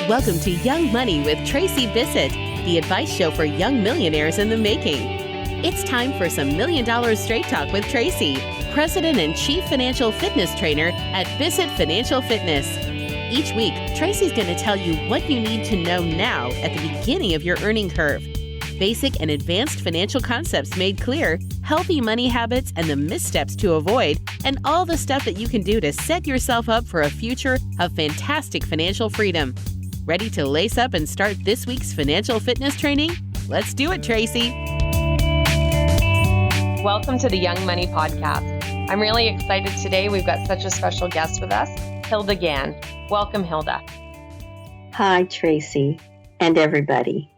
Welcome to Young Money with Tracy Bissett, the advice show for young millionaires in the making. It's time for some $1 Million Straight Talk with Tracy, President and Chief Financial Fitness Trainer at Bissett Financial Fitness. Each week, Tracy's going to tell you what you need to know now at the beginning of your earning curve. Basic and advanced financial concepts made clear, healthy money habits and the missteps to avoid, and all the stuff that you can do to set yourself up for a future of fantastic financial freedom. Ready to lace up and start this week's financial fitness training? Let's do it, Tracy. Welcome to the Young Money Podcast. I'm really excited today. We've got such a special guest with us, Hilda Gan. Welcome, Hilda. Hi, Tracy, and everybody.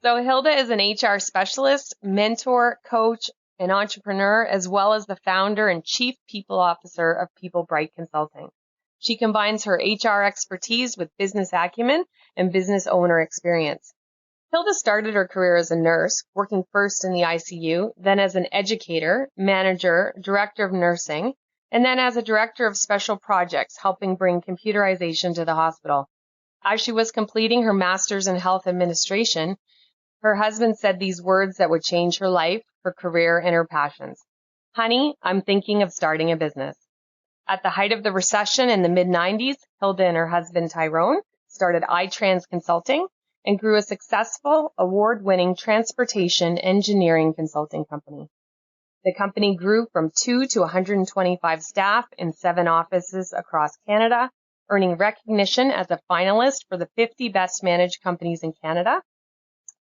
So Hilda is an HR specialist, mentor, coach, and entrepreneur, as well as the founder and chief people officer of People Bright Consulting. She combines her HR expertise with business acumen and business owner experience. Hilda started her career as a nurse, working first in the ICU, then as an educator, manager, director of nursing, and then as a director of special projects, helping bring computerization to the hospital. As she was completing her master's in health administration, her husband said these words that would change her life, her career, and her passions. Honey, I'm thinking of starting a business. At the height of the recession in the mid-90s, Hilda and her husband Tyrone started iTrans Consulting and grew a successful, award-winning transportation engineering consulting company. The company grew from 2 to 125 staff in 7 offices across Canada, earning recognition as a finalist for the 50 best managed companies in Canada,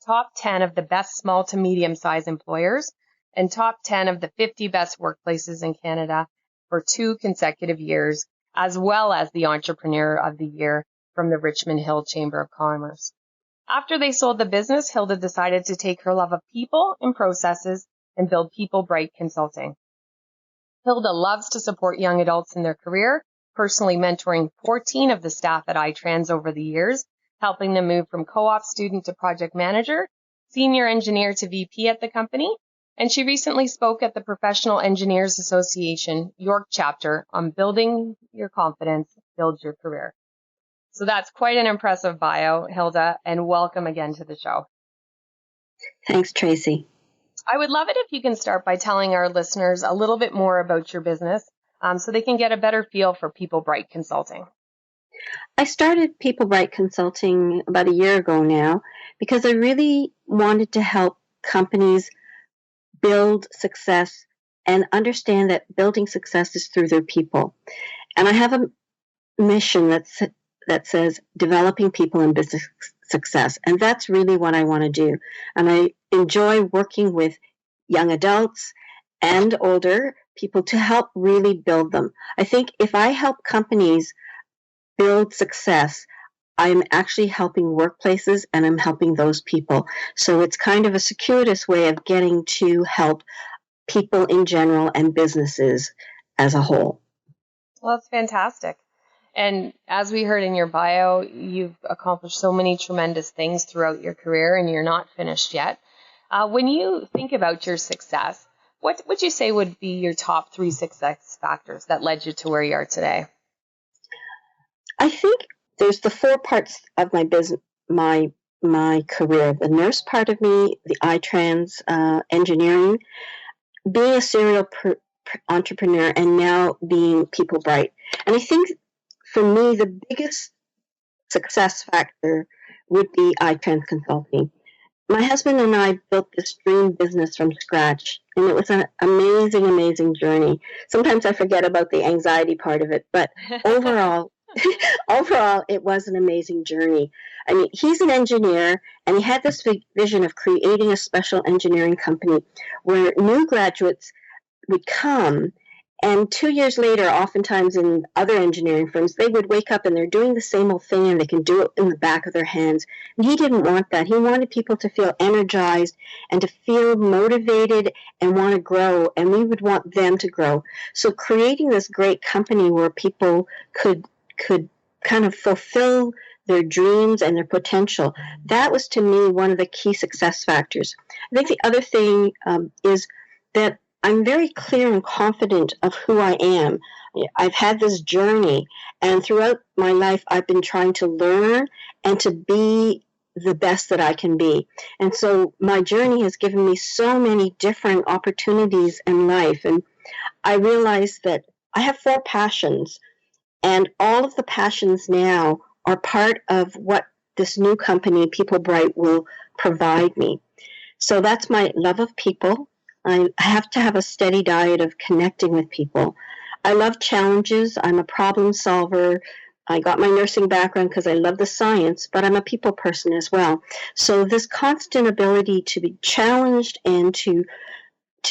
top 10 of the best small to medium-sized employers, and top 10 of the 50 best workplaces in Canada for 2 consecutive years, as well as the Entrepreneur of the Year from the Richmond Hill Chamber of Commerce. After they sold the business, Hilda decided to take her love of people and processes and build People Bright Consulting. Hilda loves to support young adults in their career, personally mentoring 14 of the staff at iTrans over the years, helping them move from co-op student to project manager, senior engineer to VP at the company, and she recently spoke at the Professional Engineers Association York chapter on building your confidence, build your career. So that's quite an impressive bio, Hilda, and welcome again to the show. Thanks, Tracy. I would love it if you can start by telling our listeners a little bit more about your business so they can get a better feel for People Bright Consulting. I started People Bright Consulting about a year ago now because I really wanted to help companies build success and understand that building success is through their people. And I have a mission that says developing people in business success. And that's really what I want to do. And I enjoy working with young adults and older people to help really build them. I think if I help companies build success, I'm actually helping workplaces and I'm helping those people. So it's kind of a circuitous way of getting to help people in general and businesses as a whole. Well, that's fantastic. And as we heard in your bio, you've accomplished so many tremendous things throughout your career and you're not finished yet. When you think about your success, what would you say would be your top 3 success factors that led you to where you are today? I think there's the 4 parts of my business, my career. The nurse part of me, the iTrans engineering, being a serial entrepreneur, and now being People Bright. And I think for me, the biggest success factor would be iTrans Consulting. My husband and I built this dream business from scratch, and it was an amazing, amazing journey. Sometimes I forget about the anxiety part of it, but overall, it was an amazing journey. I mean, he's an engineer, and he had this vision of creating a special engineering company where new graduates would come, and 2 years later, oftentimes in other engineering firms, they would wake up and they're doing the same old thing, and they can do it in the back of their hands. And he didn't want that. He wanted people to feel energized and to feel motivated and want to grow, and we would want them to grow. So creating this great company where people could kind of fulfill their dreams and their potential. That was, to me, one of the key success factors. I think the other thing is that I'm very clear and confident of who I am. I've had this journey, and throughout my life, I've been trying to learn and to be the best that I can be. And so my journey has given me so many different opportunities in life. And I realized that I have 4 passions, and all of the passions now are part of what this new company, People Bright, will provide me. So that's my love of people. I have to have a steady diet of connecting with people. I love challenges. I'm a problem solver. I got my nursing background because I love the science, but I'm a people person as well. So this constant ability to be challenged and to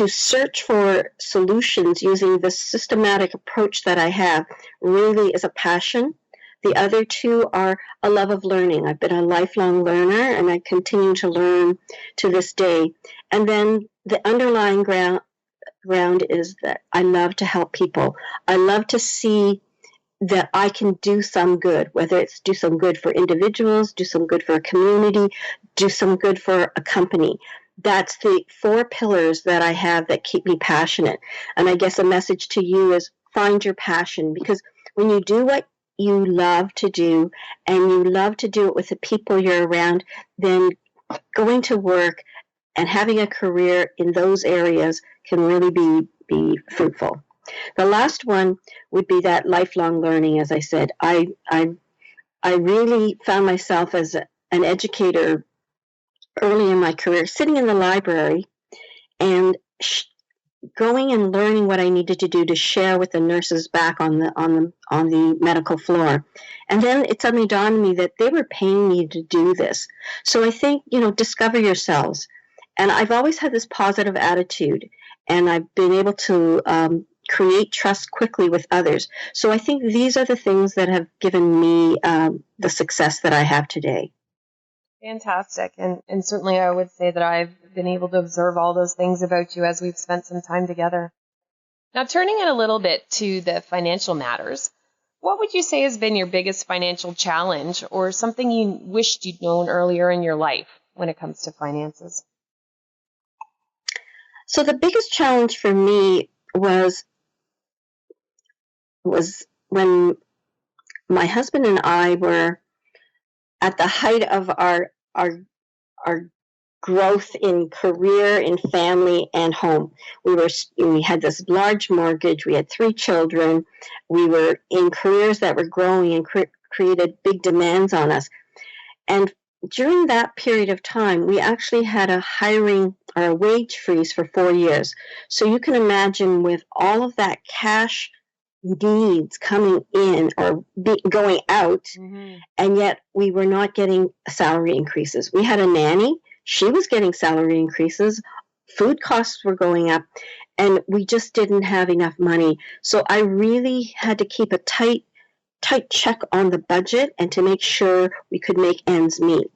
search for solutions using this systematic approach that I have really is a passion. The other 2 are a love of learning. I've been a lifelong learner, and I continue to learn to this day. And then the underlying ground is that I love to help people. I love to see that I can do some good, whether it's do some good for individuals, do some good for a community, do some good for a company. That's the 4 pillars that I have that keep me passionate. And I guess a message to you is find your passion, because when you do what you love to do, and you love to do it with the people you're around, then going to work and having a career in those areas can really be fruitful. The last one would be that lifelong learning. As I said, I really found myself as an educator early in my career, sitting in the library and going and learning what I needed to do to share with the nurses back on the medical floor. And then it suddenly dawned on me that they were paying me to do this. So I think, discover yourselves. And I've always had this positive attitude, and I've been able to create trust quickly with others. So I think these are the things that have given me the success that I have today. Fantastic. And certainly I would say that I've been able to observe all those things about you as we've spent some time together. Now, turning it a little bit to the financial matters, what would you say has been your biggest financial challenge, or something you wished you'd known earlier in your life when it comes to finances? So the biggest challenge for me was when my husband and I were at the height of our growth in career, in family, and home. We had this large mortgage. We had 3 children. We were in careers that were growing and created big demands on us. And during that period of time, we actually had a hiring or a wage freeze for 4 years. So you can imagine, with all of that cash needs coming in or going out, and yet we were not getting salary increases. We had a nanny. She was getting salary increases. Food costs were going up, and we just didn't have enough money. So I really had to keep a tight check on the budget and to make sure we could make ends meet.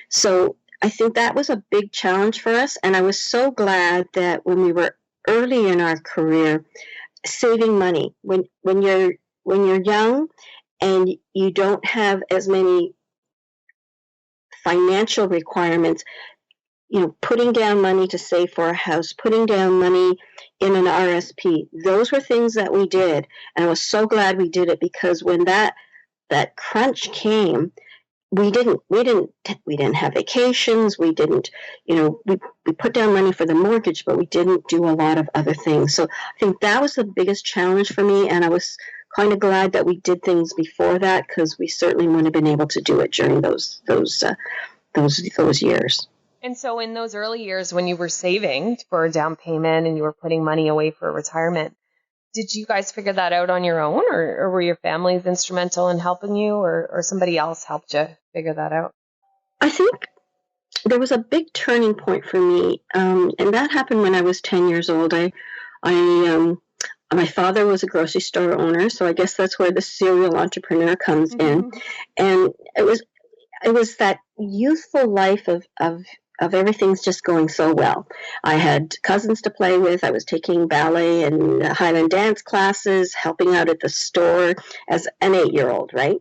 So I think that was a big challenge for us, and I was so glad that when we were early in our career, saving money when you're young and you don't have as many financial requirements, putting down money to save for a house, putting down money in an RSP, those were things that we did. And I was so glad we did it, because when that crunch came, we didn't have vacations. We didn't, we put down money for the mortgage, but we didn't do a lot of other things. So I think that was the biggest challenge for me. And I was kind of glad that we did things before that, because we certainly wouldn't have been able to do it during those years. And so in those early years when you were saving for a down payment and you were putting money away for retirement, did you guys figure that out on your own, or were your families instrumental in helping you, or somebody else helped you figure that out? I think there was a big turning point for me, and that happened when I was 10 years old. My father was a grocery store owner, so I guess that's where the serial entrepreneur comes in. And it was that youthful life of everything's just going so well. I had cousins to play with. I was taking ballet and Highland dance classes, helping out at the store as an 8-year-old, right?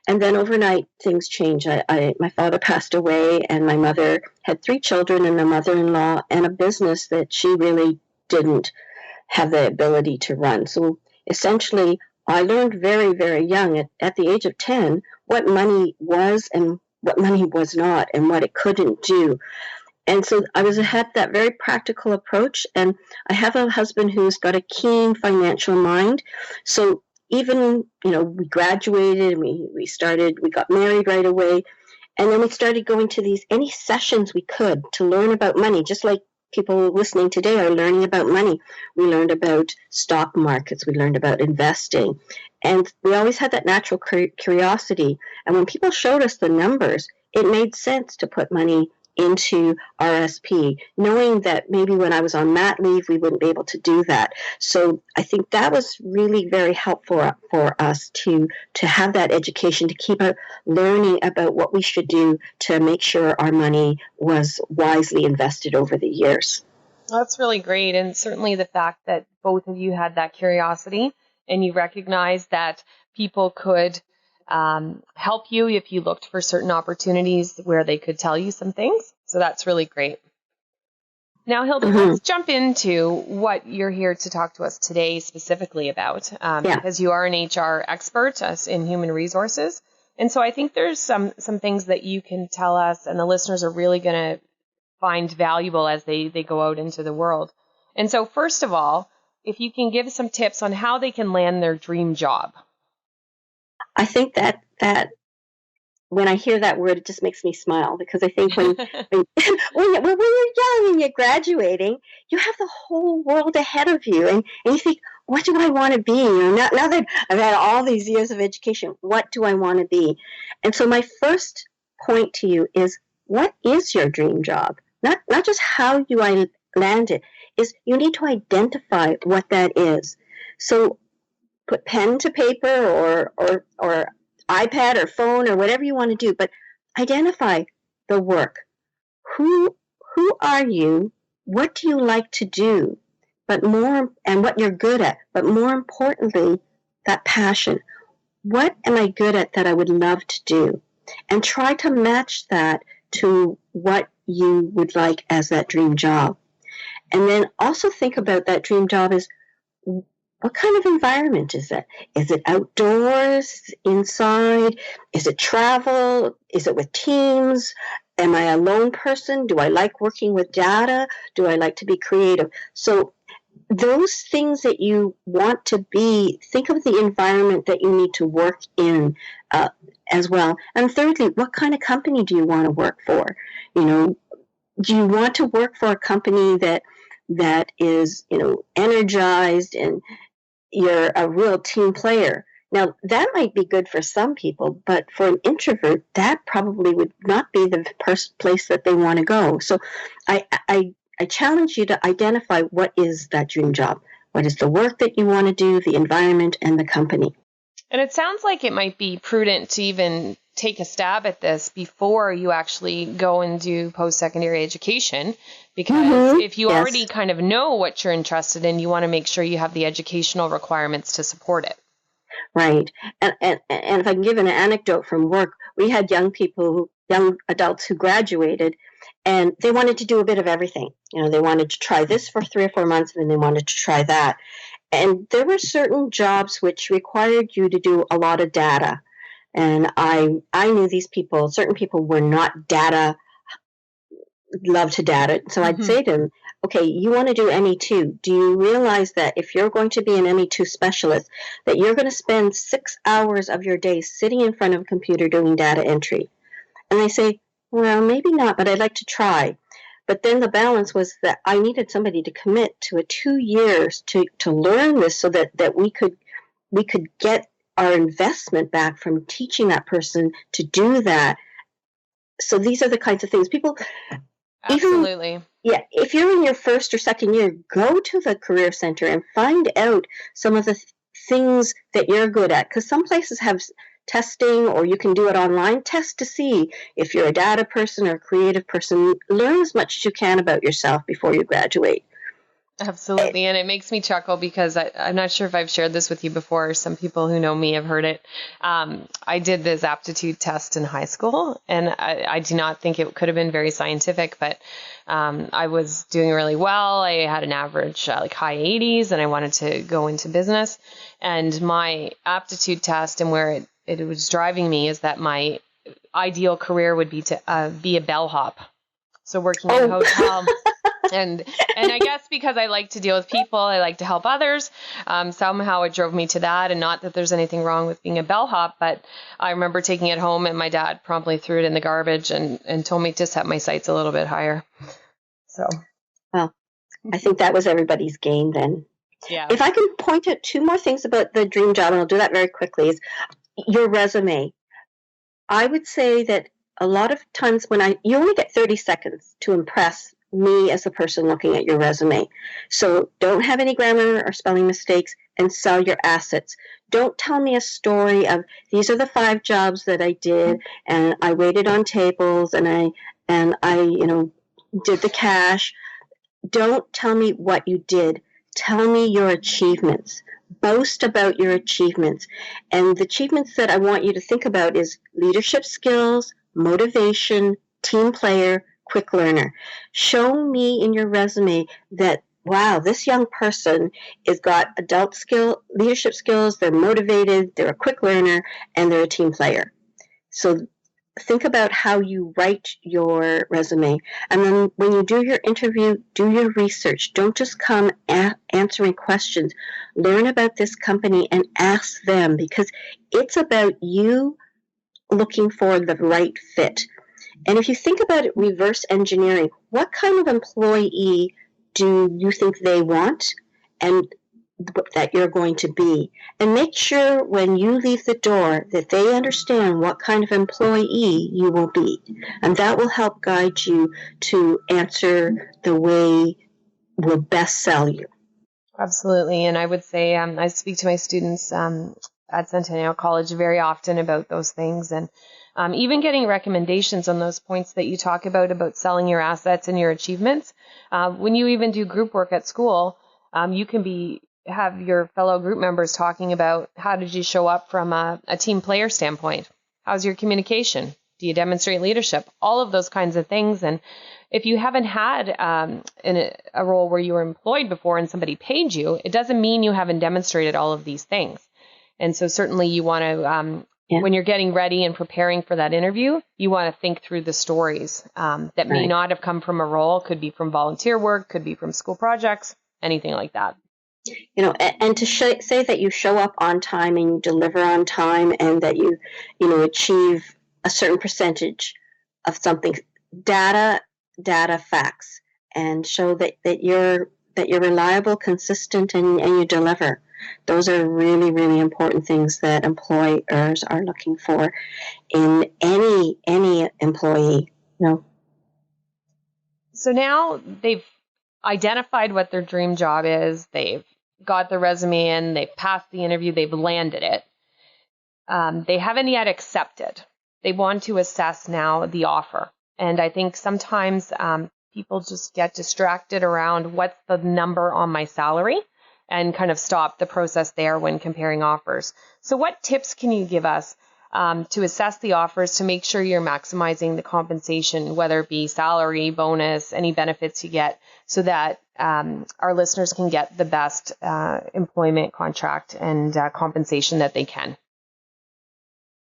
And then overnight, things changed. My father passed away, and my mother had 3 children and a mother-in-law and a business that she really didn't have the ability to run. So essentially, I learned very, very young, at the age of 10, what money was and what money was not and what it couldn't do. And so I had that very practical approach, and I have a husband who's got a keen financial mind. So even, we graduated and we got married right away. And then we started going to any sessions we could to learn about money, just like people listening today are learning about money. We learned about stock markets. We learned about investing. And we always had that natural curiosity. And when people showed us the numbers, it made sense to put money into RSP, knowing that maybe when I was on mat leave, we wouldn't be able to do that. So I think that was really very helpful for us to have that education, to keep learning about what we should do to make sure our money was wisely invested over the years. That's really great. And certainly the fact that both of you had that curiosity and you recognized that people could help you if you looked for certain opportunities where they could tell you some things. So that's really great. Now, Hilda, let's jump into what you're here to talk to us today specifically about, because you are an HR expert in human resources. And so I think there's some things that you can tell us and the listeners are really going to find valuable as they go out into the world. And so first of all, if you can give some tips on how they can land their dream job. I think that when I hear that word, it just makes me smile, because I think when you're young and you're graduating, you have the whole world ahead of you, and you think, what do I want to be? Now that I've had all these years of education, what do I want to be? And so my first point to you is, what is your dream job? Not just how you land it, is you need to identify what that is. So put pen to paper or iPad or phone or whatever you want to do, but identify the work. Who are you? What do you like to do? And what you're good at, but more importantly, that passion. What am I good at that I would love to do? And try to match that to what you would like as that dream job. And then also think about that dream job as, what kind of environment is that? Is it outdoors, inside? Is it travel? Is it with teams? Am I a lone person? Do I like working with data? Do I like to be creative? So those things that you want to be, think of the environment that you need to work in as well. And thirdly, what kind of company do you want to work for? Do you want to work for a company that is, energized and you're a real team player? Now, that might be good for some people, but for an introvert, that probably would not be the place that they want to go. So I challenge you to identify what is that dream job. What is the work that you want to do, the environment, and the company? And it sounds like it might be prudent to even take a stab at this before you actually go and do post-secondary education, because if you already kind of know what you're interested in, you want to make sure you have the educational requirements to support it. Right. And if I can give an anecdote from work, we had young adults who graduated, and they wanted to do a bit of everything. They wanted to try this for 3 or 4 months, and then they wanted to try that. And there were certain jobs which required you to do a lot of data. And I knew these people, certain people were not love to data. So I'd say to them, okay, you want to do ME2. Do you realize that if you're going to be an ME2 specialist, that you're going to spend 6 hours of your day sitting in front of a computer doing data entry? And they say, well, maybe not, but I'd like to try. But then the balance was that I needed somebody to commit to 2 years to learn this, so that we could get our investment back from teaching that person to do that. So these are the kinds of things people. Absolutely. If you're in your first or second year, go to the Career Center and find out some of the things that you're good at, because some places have testing, or you can do it online. Test to see if you're a data person or a creative person. Learn as much as you can about yourself before you graduate. Absolutely. And it makes me chuckle because I'm not sure if I've shared this with you before. Some people who know me have heard it. I did this aptitude test in high school, and I do not think it could have been very scientific, but I was doing really well. I had an average like high 80s, and I wanted to go into business. And my aptitude test and where it was driving me is that my ideal career would be to be a bellhop. So working in a hotel. And I guess because I like to deal with people, I like to help others. Somehow it drove me to that, and not that there's anything wrong with being a bellhop, but I remember taking it home and my dad promptly threw it in the garbage and told me to set my sights a little bit higher. So, well, I think that was everybody's game then. Yeah. If I can point out two more things about the dream job, and I'll do that very quickly, is your resume. I would say that a lot of times you only get 30 seconds to impress me as a person looking at your resume. So don't have any grammar or spelling mistakes, and sell your assets. Don't tell me a story of these are the 5 jobs that I did, and I waited on tables, and I did the cash. Don't tell me what you did. Tell me your achievements. Boast about your achievements. And the achievements that I want you to think about is leadership skills, motivation, team player, quick learner. Show me in your resume that, wow, this young person has got leadership skills, they're motivated, they're a quick learner, and they're a team player. So think about how you write your resume. And then when you do your interview, do your research. Don't just come answering questions. Learn about this company and ask them, because it's about you looking for the right fit. And if you think about it, reverse engineering, what kind of employee do you think they want and that you're going to be? And make sure when you leave the door that they understand what kind of employee you will be. And that will help guide you to answer the way will best sell you. Absolutely. And I would say I speak to my students at Centennial College very often about those things, and even getting recommendations on those points that you talk about selling your assets and your achievements. When you even do group work at school, you can have your fellow group members talking about how did you show up from a team player standpoint? How's your communication? Do you demonstrate leadership? All of those kinds of things. And if you haven't had in a role where you were employed before and somebody paid you, it doesn't mean you haven't demonstrated all of these things. And so certainly you want to, when you're getting ready and preparing for that interview, you want to think through the stories that may not have come from a role, could be from volunteer work, could be from school projects, anything like that. And to say that you show up on time and you deliver on time, and that you achieve a certain percentage of something, data, facts, and show that you're reliable, consistent, and you deliver. Those are really, really important things that employers are looking for in any employee. So now they've identified what their dream job is. They've got the resume in. They've passed the interview. They've landed it. They haven't yet accepted. They want to assess now the offer. And I think sometimes people just get distracted around what's the number on my salary, and kind of stop the process there when comparing offers. So what tips can you give us to assess the offers to make sure you're maximizing the compensation, whether it be salary, bonus, any benefits you get, so that our listeners can get the best employment contract and compensation that they can?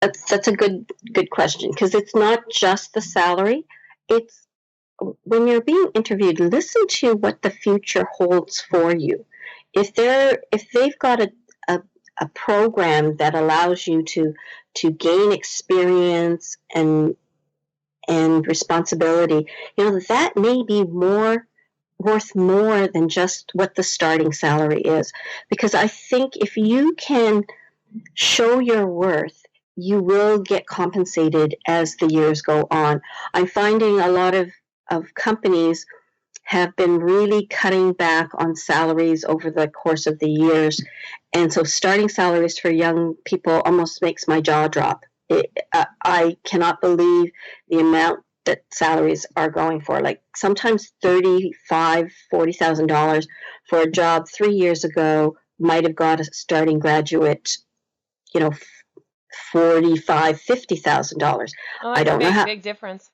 That's a good question, because it's not just the salary. It's when you're being interviewed, listen to what the future holds for you. If they've got a program that allows you to gain experience and responsibility, that may be worth more than just what the starting salary is. Because I think if you can show your worth, you will get compensated as the years go on. I'm finding a lot of companies have been really cutting back on salaries over the course of the years. And so starting salaries for young people almost makes my jaw drop. I cannot believe the amount that salaries are going for. Like sometimes $40,000 for a job 3 years ago might have got a starting graduate, $50,000. Oh, I that's a don't know how. big difference.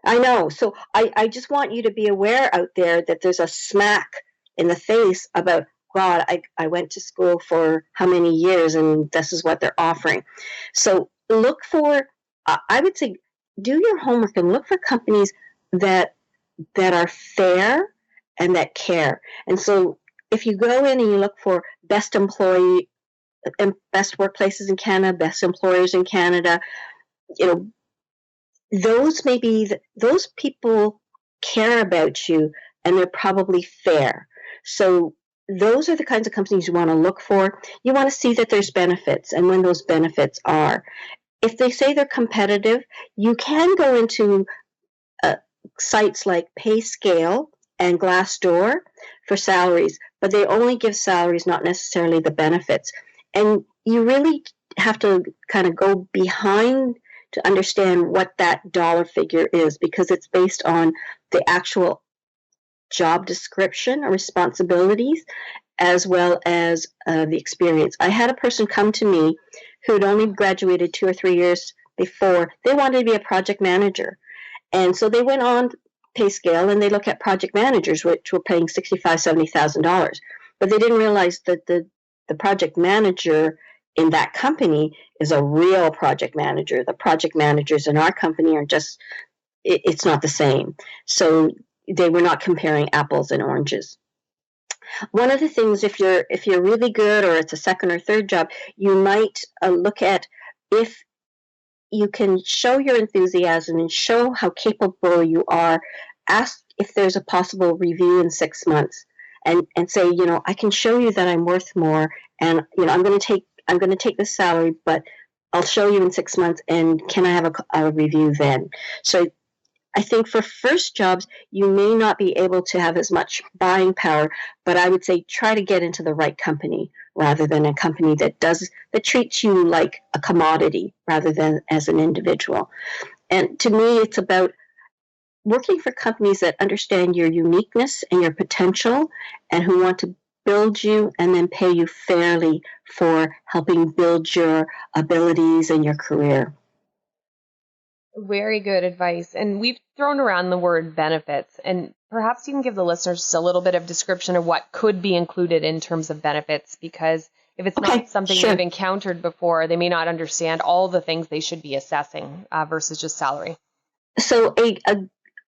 I know. So I just want you to be aware out there that there's a smack in the face about, God, I went to school for how many years and this is what they're offering. So look for, I would say, do your homework and look for companies that are fair and that care. And so if you go in and you look for best employee and best workplaces in Canada, best employers in Canada, those people care about you and they're probably fair. So those are the kinds of companies you want to look for. You want to see that there's benefits and when those benefits are. If they say they're competitive, you can go into sites like PayScale and Glassdoor for salaries, but they only give salaries, not necessarily the benefits. And you really have to kind of go behind to understand what that dollar figure is, because it's based on the actual job description or responsibilities as well as the experience. I had a person come to me who'd only graduated 2 or 3 years before. They wanted to be a project manager. And so they went on PayScale and they look at project managers, which were paying $65,000, $70,000. But they didn't realize that the project manager in that company is a real project manager. The project managers in our company are just, it's not the same. So they were not comparing apples and oranges. One of the things, if you're really good or it's a second or third job, you might look at if you can show your enthusiasm and show how capable you are. Ask if there's a possible review in 6 months, and say, I can show you that I'm worth more, and I'm going to take this salary, but I'll show you in 6 months, and can I have a review then? So I think for first jobs, you may not be able to have as much buying power, but I would say try to get into the right company rather than a company that treats you like a commodity rather than as an individual. And to me, it's about working for companies that understand your uniqueness and your potential and who want to build you and then pay you fairly for helping build your abilities and your career. Very good advice. And we've thrown around the word benefits, and perhaps you can give the listeners just a little bit of description of what could be included in terms of benefits, because if it's not something they've encountered before, they may not understand all the things they should be assessing versus just salary. So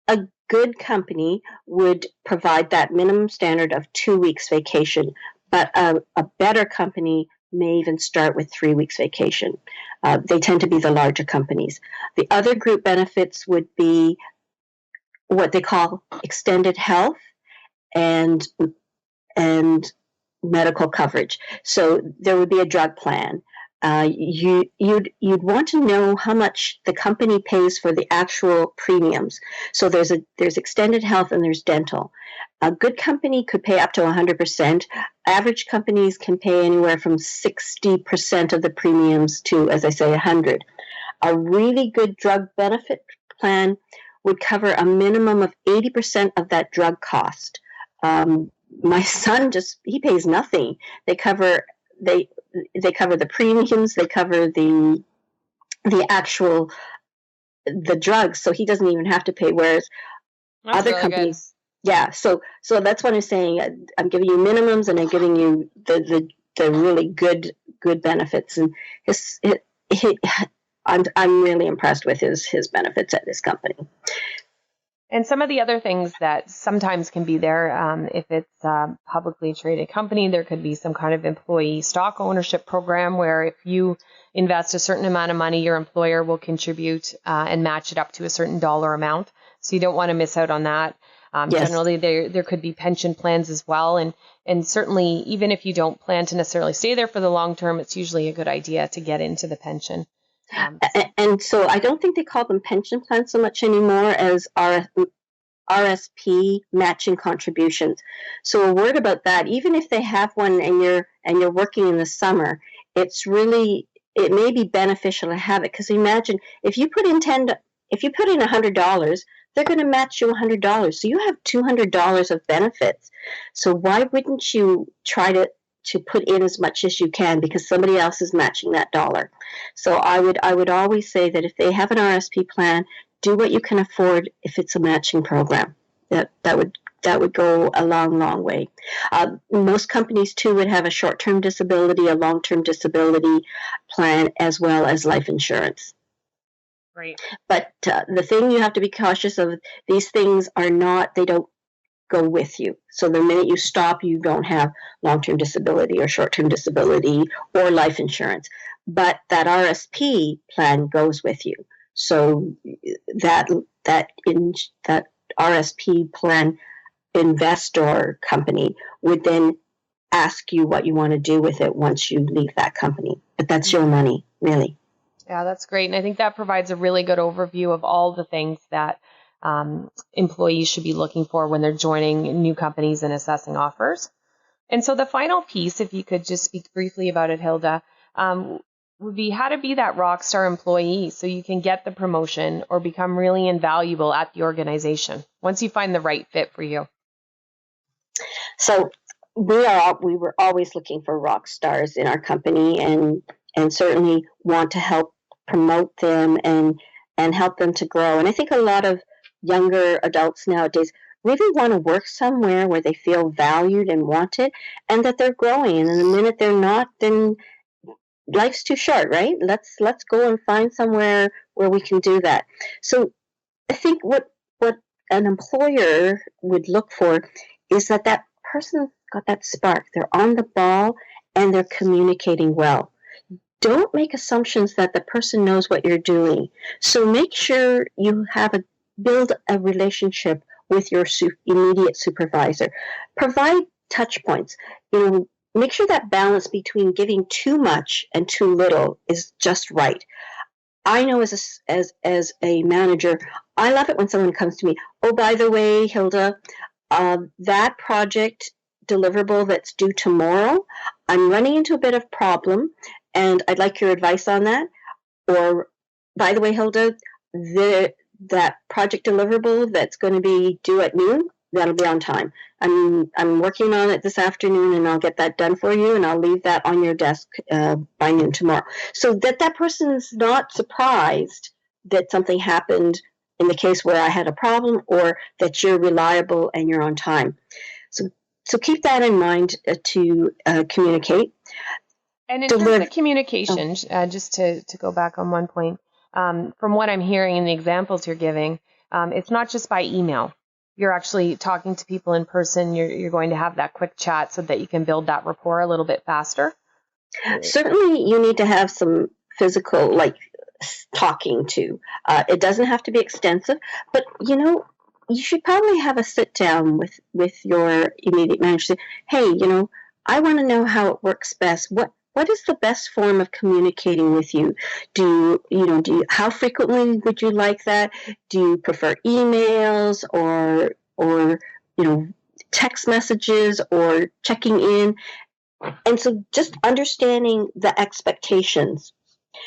a good company would provide that minimum standard of 2 weeks vacation, but a better company may even start with 3 weeks vacation. They tend to be the larger companies. The other group benefits would be what they call extended health and medical coverage. So there would be a drug plan. You'd want to know how much the company pays for the actual premiums. So there's extended health and there's dental. A good company could pay up to 100%. Average companies can pay anywhere from 60% of the premiums to, as I say, 100. A really good drug benefit plan would cover a minimum of 80% of that drug cost. My son he pays nothing. They cover the premiums, they cover the drugs, so he doesn't even have to pay. Whereas other really companies, so that's what I'm saying. I'm giving you minimums, and I'm giving you the really good benefits. And I'm really impressed with his benefits at this company. And some of the other things that sometimes can be there, if it's a publicly traded company, there could be some kind of employee stock ownership program where if you invest a certain amount of money, your employer will contribute and match it up to a certain dollar amount. So you don't want to miss out on that. Yes. Generally, there could be pension plans as well. And certainly, even if you don't plan to necessarily stay there for the long term, it's usually a good idea to get into the pension. And so I don't think they call them pension plans so much anymore as RSP matching contributions. So a word about that, even if they have one and you're working in the summer, it may be beneficial to have it, because imagine if you put in $10 if you put in $100, they're going to match you $100. So you have $200 of benefits. So why wouldn't you try to put in as much as you can, because somebody else is matching that dollar? So I would always say that if they have an RSP plan, do what you can afford if it's a matching program. That would go a long way. Most companies, too, would have a short-term disability, a long-term disability plan, as well as life insurance. Right. But the thing you have to be cautious of, these things they don't go with you. So the minute you stop, you don't have long-term disability or short-term disability or life insurance. But that RSP plan goes with you. So that RSP plan investor company would then ask you what you want to do with it once you leave that company. But that's your money, really. Yeah, that's great. And I think that provides a really good overview of all the things that employees should be looking for when they're joining new companies and assessing offers. And so the final piece, if you could just speak briefly about it, Hilda, would be how to be that rockstar employee so you can get the promotion or become really invaluable at the organization once you find the right fit for you. So we were always looking for rock stars in our company, and certainly want to help promote them and help them to grow. And I think a lot of younger adults nowadays really want to work somewhere where they feel valued and wanted, and that they're growing. And the minute they're not, then life's too short, right? Let's go and find somewhere where we can do that. So I think what an employer would look for is that person got that spark. They're on the ball and they're communicating well. Don't make assumptions that the person knows what you're doing. So make sure you build a relationship with your immediate supervisor. Provide touch points. Make sure that balance between giving too much and too little is just right. I know as a manager, I love it when someone comes to me, oh, by the way, Hilda, that project deliverable that's due tomorrow, I'm running into a bit of problem, and I'd like your advice on that. Or, by the way, Hilda, that project deliverable that's going to be due at noon, that'll be on time. I'm working on it this afternoon, and I'll get that done for you, and I'll leave that on your desk by noon tomorrow. So that person's not surprised that something happened in the case where I had a problem, or that you're reliable and you're on time. So keep that in mind to communicate. And in terms of communication, just to go back on one point, from what I'm hearing in the examples you're giving, it's not just by email. You're actually talking to people in person. You're going to have that quick chat so that you can build that rapport a little bit faster. Certainly, you need to have some physical, talking to. It doesn't have to be extensive, but you should probably have a sit down with your immediate manager. Say, hey, I want to know how it works best. What is the best form of communicating with you? How frequently would you like that? Do you prefer emails or text messages or checking in? And so just understanding the expectations.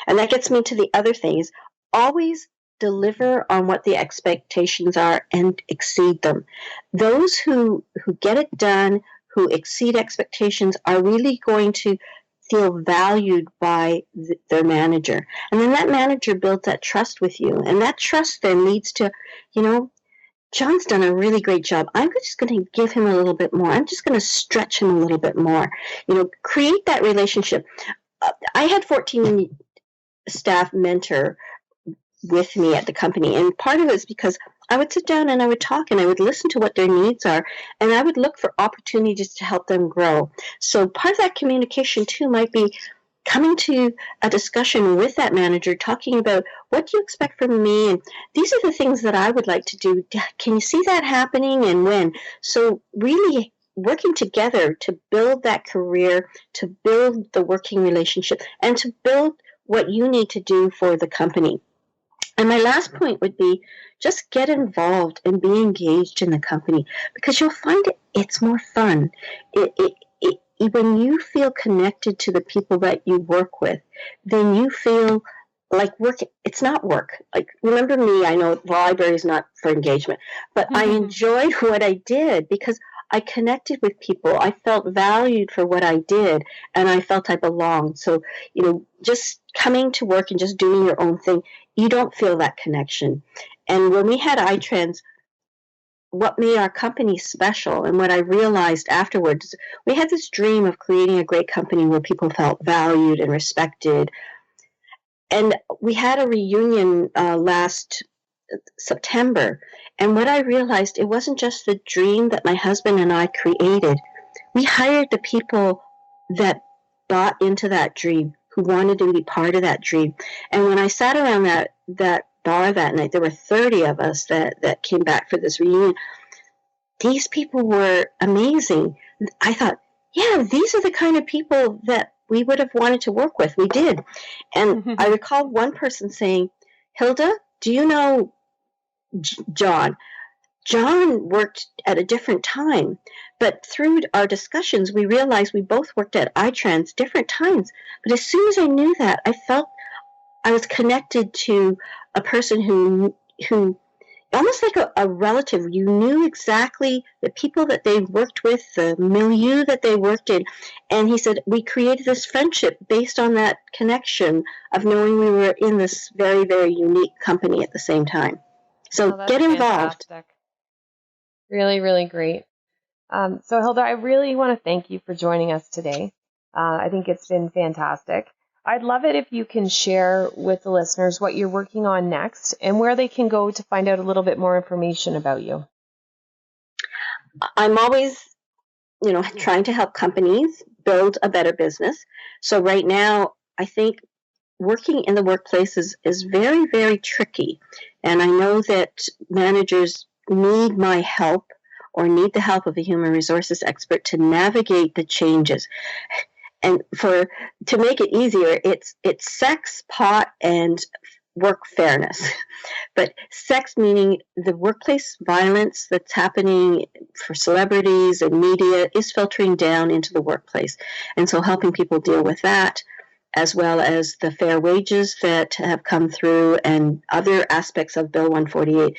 And that gets me to the other thing is always deliver on what the expectations are and exceed them. Those who get it done, who exceed expectations, are really going to feel valued by their manager. And then that manager builds that trust with you. And that trust then leads to, John's done a really great job. I'm just going to give him a little bit more. I'm just going to stretch him a little bit more. Create that relationship. I had 14 staff mentor with me at the company. And part of it is because I would sit down and I would talk and I would listen to what their needs are, and I would look for opportunities to help them grow. So part of that communication too might be coming to a discussion with that manager, talking about what do you expect from me, and these are the things that I would like to do. Can you see that happening, and when? So really working together to build that career, to build the working relationship, and to build what you need to do for the company. And my last point would be just get involved and be engaged in the company, because you'll find it's more fun. When you feel connected to the people that you work with, then you feel like work, it's not work. Like, remember me, I know the library is not for engagement, but I enjoyed what I did because I connected with people. I felt valued for what I did, and I felt I belonged. So, just coming to work and just doing your own thing, you don't feel that connection. And when we had iTrans, what made our company special and what I realized afterwards, we had this dream of creating a great company where people felt valued and respected. And we had a reunion last September. And what I realized, it wasn't just the dream that my husband and I created. We hired the people that bought into that dream, who wanted to be part of that dream. And when I sat around that bar that night, there were 30 of us that came back for this reunion. These people were amazing. I thought, yeah, these are the kind of people that we would have wanted to work with. We did. And I recall one person saying, Hilda, do you know John? John worked at a different time, but through our discussions, we realized we both worked at iTrans different times. But as soon as I knew that, I felt I was connected to a person who almost like a relative. You knew exactly the people that they worked with, the milieu that they worked in. And he said, we created this friendship based on that connection of knowing we were in this very, very unique company at the same time. So get involved. Fantastic. Really, really great. So Hilda, I really want to thank you for joining us today. I think it's been fantastic. I'd love it if you can share with the listeners what you're working on next and where they can go to find out a little bit more information about you. I'm always, trying to help companies build a better business. So right now, I think working in the workplace is very, very tricky. And I know that managers need my help or need the help of a human resources expert to navigate the changes. And to make it easier, it's sex, pot, and work fairness. But sex meaning the workplace violence that's happening for celebrities and media is filtering down into the workplace. And so helping people deal with that, as well as the fair wages that have come through and other aspects of Bill 148.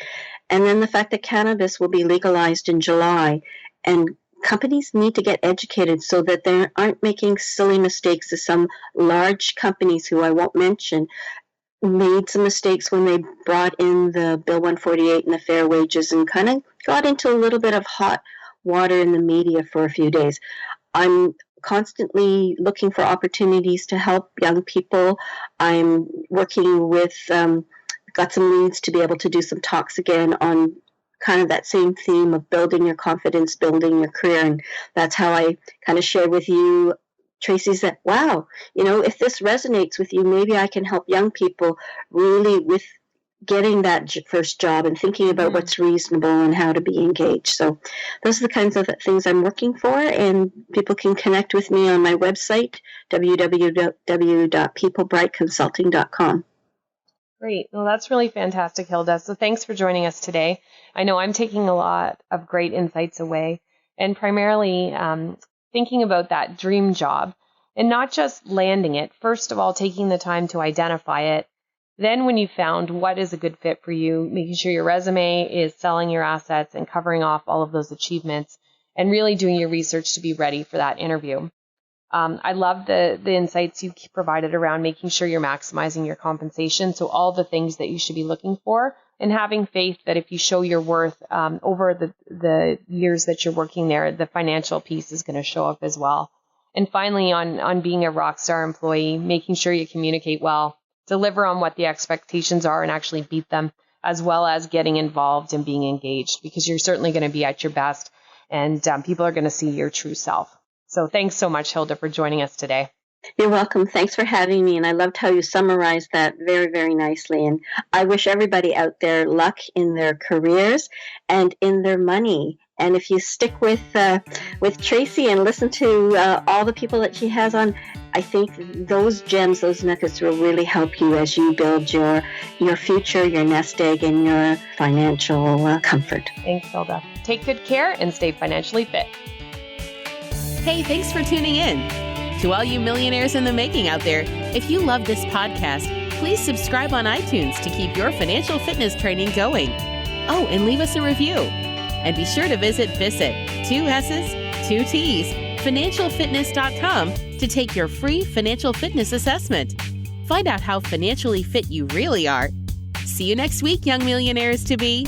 And then the fact that cannabis will be legalized in July, and companies need to get educated so that they aren't making silly mistakes as some large companies, who I won't mention, made some mistakes when they brought in the Bill 148 and the fair wages and kind of got into a little bit of hot water in the media for a few days. I'm constantly looking for opportunities to help young people. I'm working with, got some leads to be able to do some talks again on kind of that same theme of building your confidence, building your career. And that's how I kind of share with you, Tracy, said, wow, if this resonates with you, maybe I can help young people really with getting that first job and thinking about what's reasonable and how to be engaged. So those are the kinds of things I'm working for, and people can connect with me on my website, www.peoplebrightconsulting.com. Great. Well, that's really fantastic, Hilda. So thanks for joining us today. I know I'm taking a lot of great insights away, and primarily thinking about that dream job and not just landing it. First of all, taking the time to identify it. Then when you found what is a good fit for you, making sure your resume is selling your assets and covering off all of those achievements, and really doing your research to be ready for that interview. I love the insights you provided around making sure you're maximizing your compensation. So all the things that you should be looking for, and having faith that if you show your worth over the years that you're working there, the financial piece is going to show up as well. And finally, on being a rockstar employee, making sure you communicate well, deliver on what the expectations are and actually beat them, as well as getting involved and being engaged, because you're certainly going to be at your best, and people are going to see your true self. So thanks so much, Hilda, for joining us today. You're welcome. Thanks for having me. And I loved how you summarized that very, very nicely. And I wish everybody out there luck in their careers and in their money. And if you stick with Tracy and listen to all the people that she has on, I think those gems, those nuggets will really help you as you build your future, your nest egg, and your financial comfort. Thanks, Hilda. Take good care and stay financially fit. Hey, thanks for tuning in. To all you millionaires in the making out there, if you love this podcast, Please subscribe on iTunes to keep your financial fitness training going. Oh, and leave us a review. And be sure to visit 2 S's, 2 T's, financialfitness.com to take your free financial fitness assessment. Find out how financially fit you really are. See you next week, young millionaires to be.